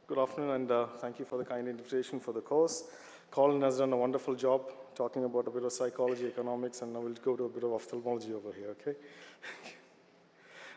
Good afternoon, and thank you for the kind invitation for the course. Colin has done a wonderful job talking about a bit of psychology, economics, and now we'll go to a bit of ophthalmology over here, okay?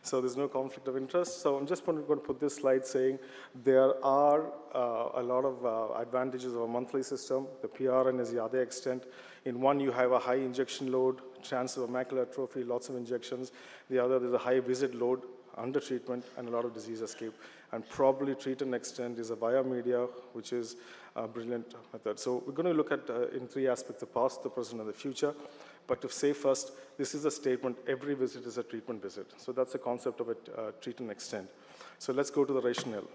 So there's no conflict of interest. So I'm just going to put this slide saying there are a lot of advantages of a monthly system. The PRN is the other extent. In one, you have a high injection load, chance of macular atrophy, lots of injections. The other, there's a high visit load, under treatment, and a lot of disease escape. And probably treat and extend is a biomedia, which is a brilliant method. So we're going to look at in three aspects: the past, the present, and the future. But to say first, this is a statement: every visit is a treatment visit. So that's the concept of it, treat and extend. So let's go to the rationale.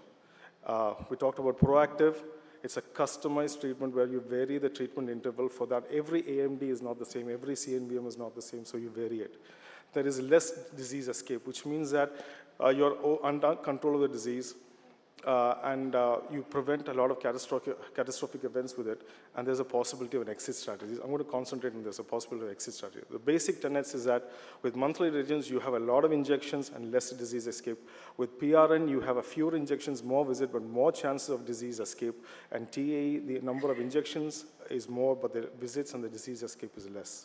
We talked about proactive. It's a customized treatment where you vary the treatment interval for that. Every AMD is not the same. Every CNVM is not the same, so you vary it. There is less disease escape, which means that you're under control of the disease, and you prevent a lot of catastrophic events with it, and there's a possibility of an exit strategy. I'm going to concentrate on this, a possibility of exit strategy. The basic tenets is that with monthly regimes, you have a lot of injections and less disease escape. With PRN, you have a fewer injections, more visit, but more chances of disease escape. And TAE, the number of injections is more, but the visits and the disease escape is less.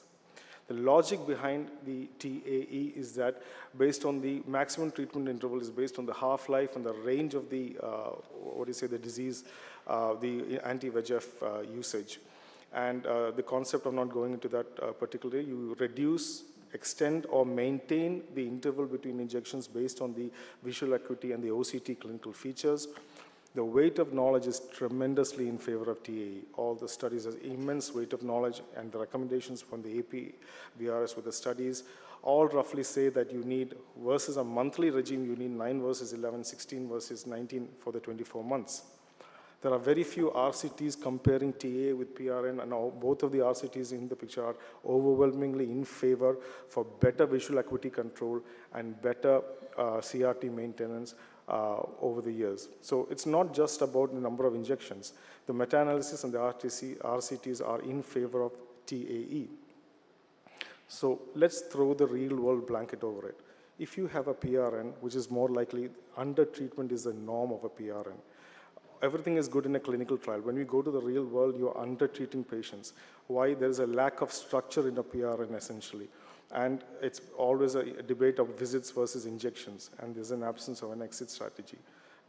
The logic behind the TAE is that based on the maximum treatment interval is based on the half-life and the range of the, the disease, the anti-VEGF usage. And the concept of not going into that particularly, you reduce, extend, or maintain the interval between injections based on the visual acuity and the OCT clinical features. The weight of knowledge is tremendously in favor of TAE. All the studies have immense weight of knowledge, and the recommendations from the AP, VRS with the studies all roughly say that you need, versus a monthly regime, you need 9 versus 11, 16 versus 19 for the 24 months. There are very few RCTs comparing TAE with PRN, and both of the RCTs in the picture are overwhelmingly in favor for better visual acuity control and better CRT maintenance over the years. So it's not just about the number of injections. The meta-analysis and the RCTs are in favor of TAE. So let's throw the real-world blanket over it. If you have a PRN, which is more likely, under-treatment is the norm of a PRN. Everything is good in a clinical trial. When we go to the real world, you're under-treating patients. Why? There is a lack of structure in a PRN, essentially. And it's always a debate of visits versus injections, and there's an absence of an exit strategy.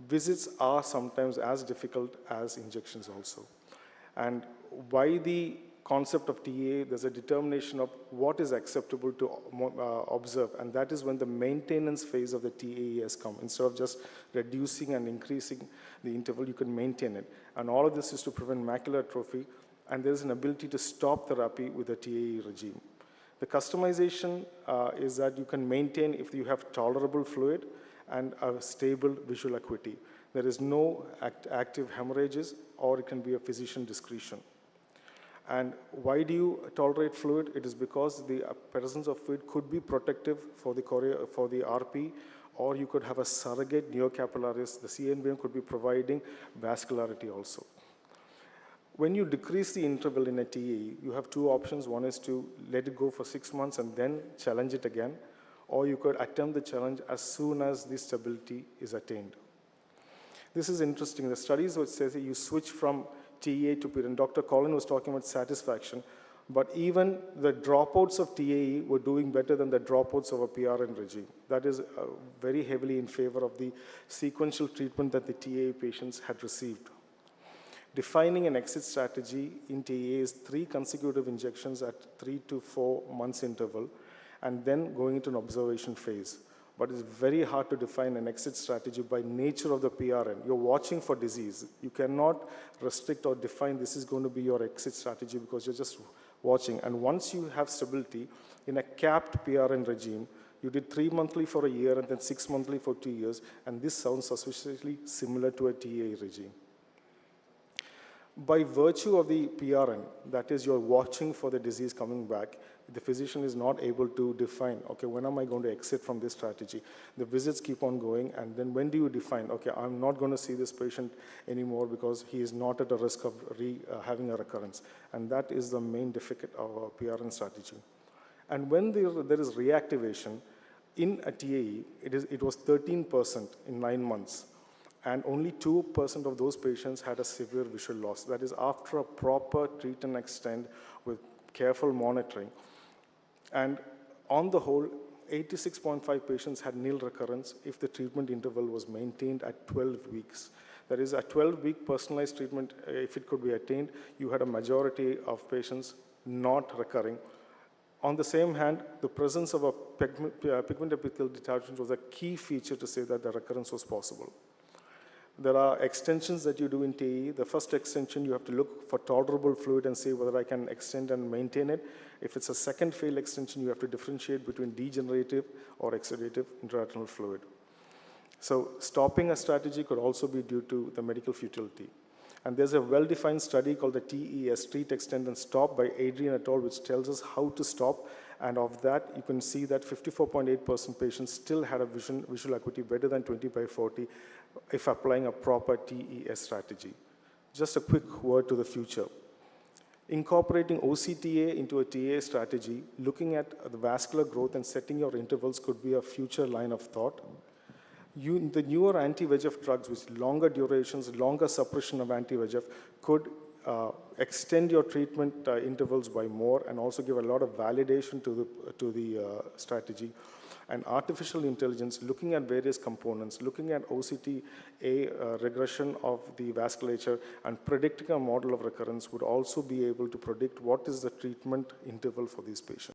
Visits are sometimes as difficult as injections also. And why the concept of TAE, there's a determination of what is acceptable to observe, and that is when the maintenance phase of the TAE has come. Instead of just reducing and increasing the interval, you can maintain it. And all of this is to prevent macular atrophy, and there's an ability to stop therapy with the TAE regime. The customization is that you can maintain if you have tolerable fluid and a stable visual acuity. There is no active hemorrhages, or it can be a physician discretion. And why do you tolerate fluid? It is because the presence of fluid could be protective for the RP, or you could have a surrogate neocapillaris. The CNVM could be providing vascularity also. When you decrease the interval in a TAE, you have two options. One is to let it go for 6 months and then challenge it again, or you could attempt the challenge as soon as the stability is attained. This is interesting. The studies which say that you switch from TAE to PRN. Dr. Colin was talking about satisfaction, but even the dropouts of TAE were doing better than the dropouts of a PRN regime. That is very heavily in favor of the sequential treatment that the TAE patients had received. Defining an exit strategy in TAE is 3 consecutive injections at 3 to 4 months interval, and then going into an observation phase. But it's very hard to define an exit strategy by nature of the PRN. You're watching for disease. You cannot restrict or define this is going to be your exit strategy because you're just watching. And once you have stability in a capped PRN regime, you did 3 monthly for a year and then 6 monthly for 2 years, and this sounds suspiciously similar to a TAE regime. By virtue of the PRN, that is, you're watching for the disease coming back, the physician is not able to define, okay, when am I going to exit from this strategy? The visits keep on going, and then when do you define, okay, I'm not going to see this patient anymore because he is not at a risk of having a recurrence. And that is the main defect of a PRN strategy. And when there is reactivation, in a TAE, it was 13% in 9 months. and only 2% of those patients had a severe visual loss. That is after a proper treat and extend with careful monitoring. And on the whole, 86.5 patients had nil recurrence if the treatment interval was maintained at 12 weeks. That is, a 12-week personalized treatment, if it could be attained, you had a majority of patients not recurring. On the same hand, the presence of a pigment epithelial detachment was a key feature to say that the recurrence was possible. There are extensions that you do in TE. The first extension, you have to look for tolerable fluid and say whether I can extend and maintain it. If it's a second failed extension, you have to differentiate between degenerative or exudative intraretinal fluid. So stopping a strategy could also be due to the medical futility. And there's a well-defined study called the TES, Treat, Extend, and Stop by Adrian et al., which tells us how to stop. And of that, you can see that 54.8% patients still had a visual acuity better than 20/40 if applying a proper TES strategy. Just a quick word to the future. Incorporating OCTA into a TA strategy, looking at the vascular growth and setting your intervals could be a future line of thought. The newer anti-VEGF drugs with longer durations, longer suppression of anti-VEGF could extend your treatment intervals by more and also give a lot of validation to the strategy. And artificial intelligence, looking at various components, looking at OCTA regression of the vasculature and predicting a model of recurrence would also be able to predict what is the treatment interval for these patients.